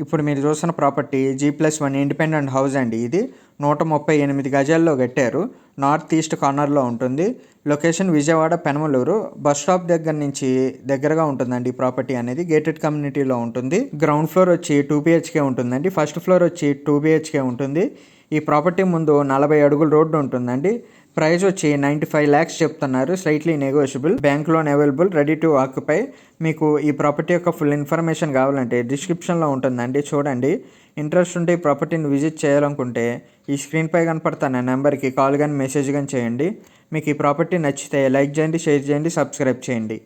ఇప్పుడు మీరు చూస్తున్న ప్రాపర్టీ G+1 ఇండిపెండెంట్ హౌస్ అండి. ఇది 138 గజాల్లో కట్టారు. నార్త్ ఈస్ట్ కార్నర్లో ఉంటుంది. Location Vijayawada Penamaluru bus stop దగ్గర నుంచి దగ్గరగా ఉంటుందండి. ఈ ప్రాపర్టీ అనేది గేటెడ్ కమ్యూనిటీలో ఉంటుంది. గ్రౌండ్ ఫ్లోర్ వచ్చి 2 BHK ఉంటుందండి. ఫస్ట్ ఫ్లోర్ వచ్చి 2 BHK ఉంటుంది. ఈ ప్రాపర్టీ ముందు 40 అడుగుల రోడ్డు ఉంటుందండి. ప్రైస్ వచ్చి 95 lakhs చెప్తున్నారు. Slightly negotiable. Bank loan available, ready to occupy. మీకు ఈ ప్రాపర్టీ యొక్క ఫుల్ ఇన్ఫర్మేషన్ కావాలంటే డిస్క్రిప్షన్లో ఉంటుందండి, చూడండి. ఇంట్రెస్ట్ ఉంటే ఈ ప్రాపర్టీని విజిట్ చేయాలనుకుంటే ఈ స్క్రీన్పై కనపడుతున్న నెంబర్కి కాల్ కానీ మెసేజ్ కానీ చేయండి. మీకు ఈ ప్రాపర్టీ నచ్చితే లైక్ చేయండి, షేర్ చేయండి, సబ్స్క్రైబ్ చేయండి.